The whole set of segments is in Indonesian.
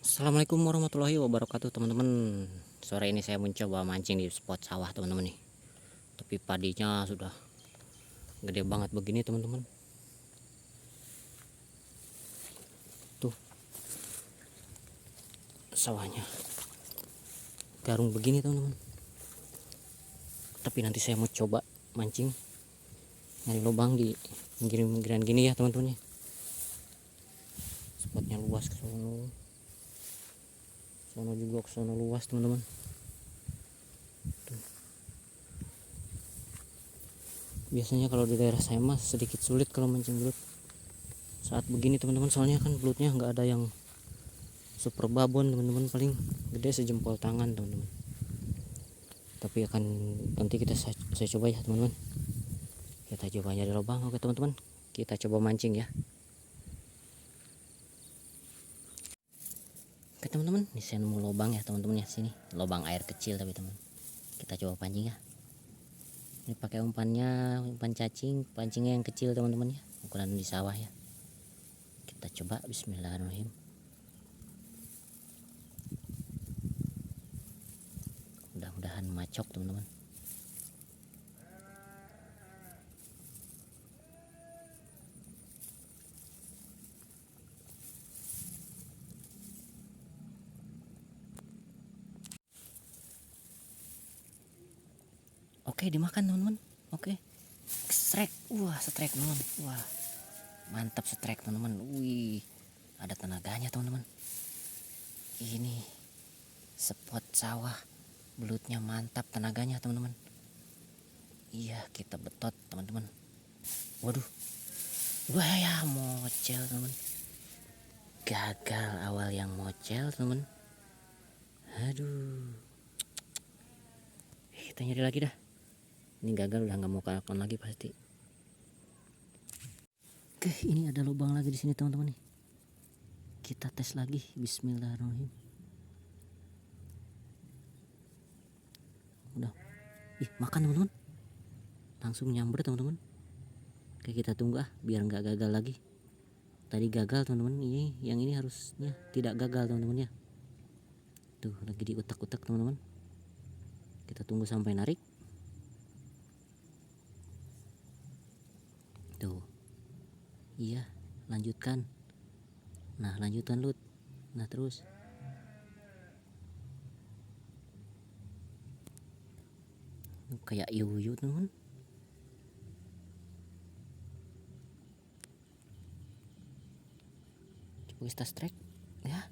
Assalamualaikum warahmatullahi wabarakatuh, teman-teman. Sore ini saya mencoba mancing di spot sawah, teman-teman nih. Tapi padinya sudah gede banget begini, teman-teman. Tuh, sawahnya garung begini, teman-teman. Tapi nanti saya mau coba mancing nyari lubang di pinggir-pinggiran gini ya, teman-teman ya. Spotnya luas ke sono. Sono juga ke sono luas, teman-teman. Biasanya kalau di daerah saya mah sedikit sulit kalau mancing belut saat begini, teman-teman. Soalnya kan belutnya nggak ada yang super babon, teman-teman. Paling gede sejempol tangan, teman-teman. Tapi akan nanti saya coba ya, teman-teman. Kita coba nyari lubang. Oke, teman-teman, kita coba mancing ya. Oke, teman-teman, ini saya nemu lubang ya, teman-teman ya. Sini lubang air kecil, tapi teman, kita coba pancing ya. Ini pakai umpannya, umpan cacing, pancingnya yang kecil, teman-teman ya, ukuran di sawah ya. Kita coba. Bismillahirrahmanirrahim. Mudah-mudahan macok, teman-teman. Oke, dimakan, teman-teman. Oke, strike. Wah, strike, teman-teman. Wah, mantap strike, teman-teman. Wih, ada tenaganya, teman-teman. Ini spot sawah, belutnya mantap, tenaganya, teman-teman. Iya, kita betot, teman-teman. Waduh, wah ya, mocel, teman. Gagal awal yang mocel, teman. Aduh, kita nyari lagi dah. Ini gagal, udah nggak mau kalah lagi pasti. Oke, ini ada lubang lagi di sini, teman-teman nih. Kita tes lagi. Bismillahirrahmanirrahim. Udah. Ih, makan, teman-teman. Langsung nyamber, teman-teman. Oke, kita tunggu biar nggak gagal lagi. Tadi gagal, teman-teman. Ini yang ini harusnya tidak gagal, teman-teman ya. Tuh, lagi di utak-utak, teman-teman. Kita tunggu sampai narik. Tuh. Iya, lanjutkan. Nah, lanjutkan, Lut. Nah, terus. Kayak yuyu, teman-teman. Coba kita strike ya.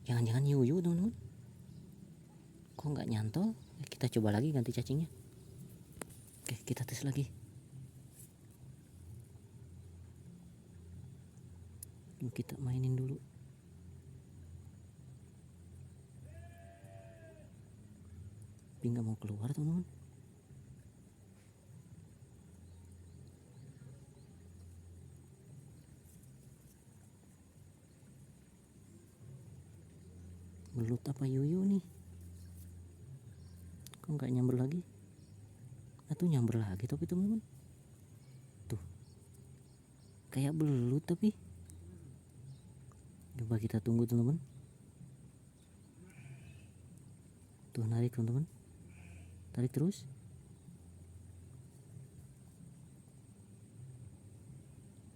Jangan-jangan yuyu, teman-teman. Kok nggak nyantol? Kita coba lagi ganti cacingnya. Oke, kita tes lagi. Kita mainin dulu. Tapi nggak mau keluar, teman-teman. Belut apa yuyu nih? Kok nggak nyamber lagi? Atau nyamber lagi, tapi teman-teman. Tuh, kayak belut tapi. Coba kita tunggu, teman-teman. Tuh, narik, teman-teman. Tarik terus.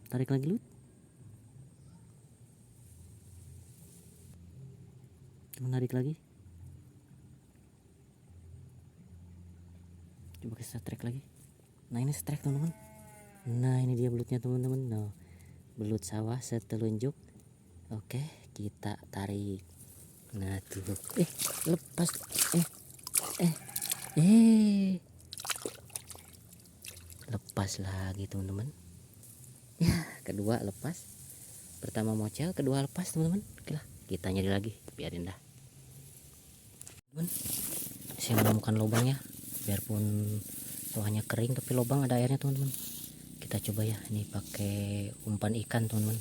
Tarik lagi, Lut. Tuh, narik lagi. Coba kita strike lagi. Nah, ini strike, teman-teman. Nah, ini dia belutnya, teman-teman. Nah, belut sawah setelunjuk. Oke, kita tarik. Nah, tuh. Lepas. Lepas lagi, teman-teman. Ya, kedua lepas. Pertama mocel, kedua lepas, teman-teman. Oke lah, kita nyari lagi. Biarin dah. Teman, saya menemukan lubangnya. Biarpun sawahnya kering, tapi lubang ada airnya, teman-teman. Kita coba ya. Ini pakai umpan ikan, teman-teman.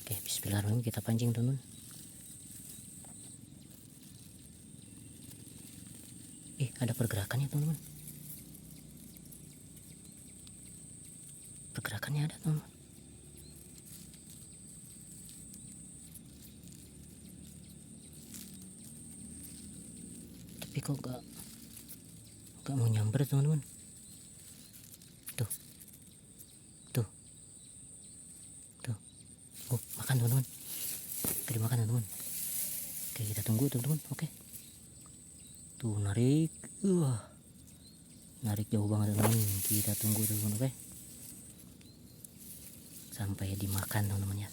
Oke, bismillahirrahmanirrahim, kita pancing, teman-teman. Ada pergerakannya, teman-teman. Pergerakannya ada, teman-teman. kok gak mau nyamber teman-teman. Tuh, tuh, tuh. Oh, makan teman-teman. Oke, dimakan teman-teman. Oke, kita tunggu teman-teman. Oke. Tuh, narik. Narik jauh banget teman-teman. Kita tunggu teman-teman. Oke. Sampai dimakan teman-teman ya.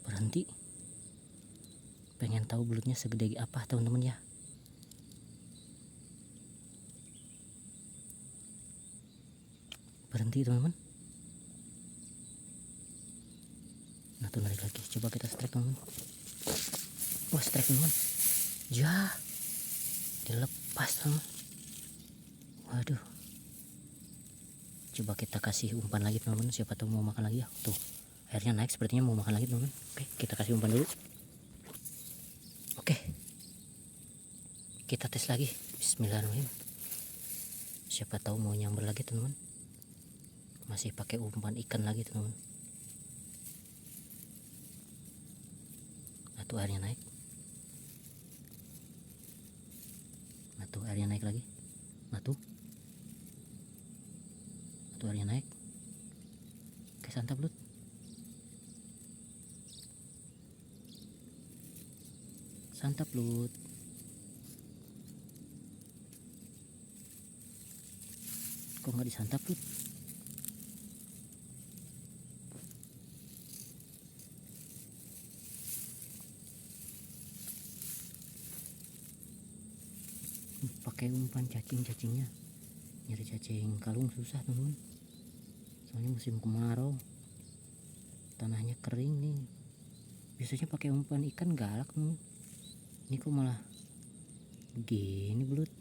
Berhenti. Pengen tahu belutnya segede apa teman-teman ya. Berhenti teman-teman. Nah, tuh narik lagi. Coba kita strike teman-teman. Wah, strike teman-teman. Ya, dilepas teman-teman. Waduh. Coba kita kasih umpan lagi teman-teman. Siapa tahu mau makan lagi ya. Tuh, airnya naik, sepertinya mau makan lagi teman-teman. Oke, kita kasih umpan dulu. Oke, kita tes lagi. Bismillahirrahmanirrahim. Siapa tahu mau nyamber lagi teman-teman. Masih pakai umpan ikan lagi teman-teman. Nah, tuh airnya naik. Nah, tuh airnya naik lagi. Nah, tuh airnya naik. Oke, santap belut. Santap belut. Kok nggak disantap belut? Pakai umpan cacingnya. Nyari cacing kalung susah teman-teman. Soalnya musim kemarau, tanahnya kering nih. Biasanya pakai umpan ikan galak teman. Ini kok malah begini belut.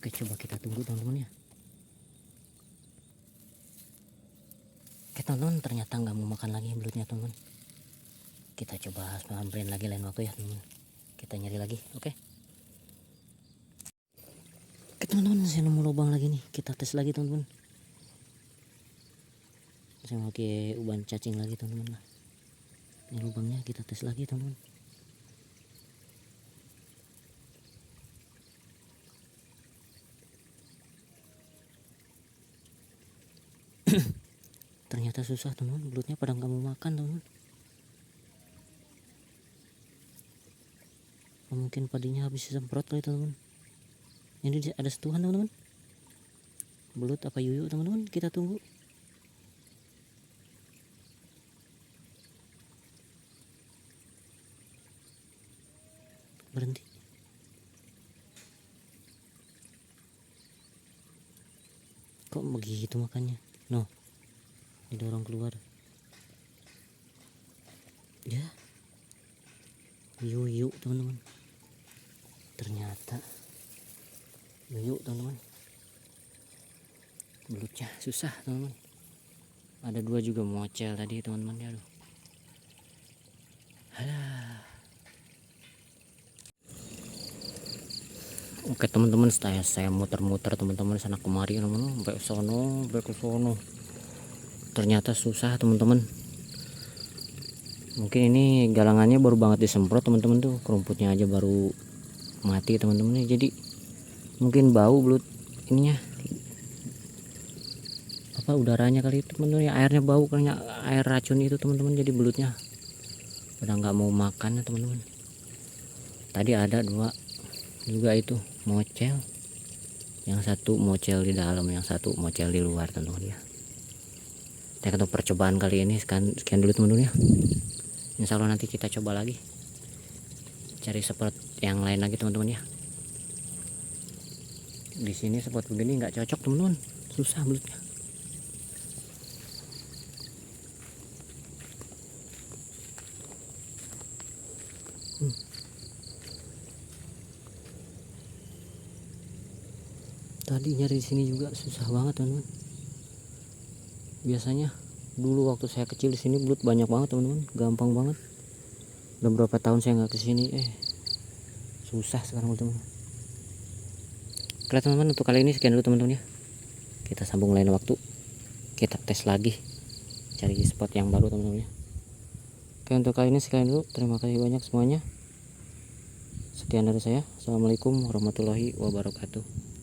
Oke, coba kita tunggu teman-teman ya. Oke teman-teman, ternyata nggak mau makan lagi belutnya teman-teman. Kita coba samperin lagi lain waktu ya teman-teman. Kita nyari lagi. Oke teman-teman, saya nemu lubang lagi nih. Kita tes lagi teman-teman. Saya pakai umpan cacing lagi teman-teman lah. Ini lubangnya kita tes lagi teman-teman. Ternyata susah teman-teman, belutnya pada nggak mau makan teman-teman. Mungkin padinya habis disemprot kali teman-teman. Ini ada sentuhan teman-teman. Belut apa yuyu teman-teman, kita tunggu. Berhenti. Kok begitu makannya? No, didorong keluar. Ya, yuyu teman-teman. Ternyata yuyu teman-teman. Belutnya susah teman-teman. Ada dua juga mocel tadi teman-teman ya. Aduh. Halah. Oke teman-teman, saya muter-muter teman-teman sana kemari teman-teman, sampai sono, sampai ke sono. Ternyata susah teman-teman. Mungkin ini galangannya baru banget disemprot teman-teman, tuh kerumputnya aja baru mati teman-teman. Jadi mungkin bau belut ininya, apa udaranya kali itu teman-teman ya, airnya bau karena air racun itu teman-teman. Jadi belutnya udah nggak mau makan ya teman-teman. Tadi ada dua juga itu mocel, yang satu mocel di dalam, yang satu mocel di luar teman-teman ya. Untuk percobaan kali ini sekian dulu teman-teman ya. Insya Allah nanti kita coba lagi cari spot yang lain lagi teman-teman ya. Di sini spot begini nggak cocok teman-teman, susah belutnya. Tadi nyari di sini juga susah banget teman-teman. Biasanya dulu waktu saya kecil di sini belut banyak banget teman-teman, gampang banget Udah berapa tahun saya nggak kesini, susah sekarang teman-teman. Oke teman-teman, untuk kali ini sekian dulu teman-teman ya. Kita sambung lain waktu. Kita tes lagi, cari spot yang baru teman-teman ya. Oke, untuk kali ini sekian dulu. Terima kasih banyak semuanya. Sekian dari saya. Assalamualaikum warahmatullahi wabarakatuh.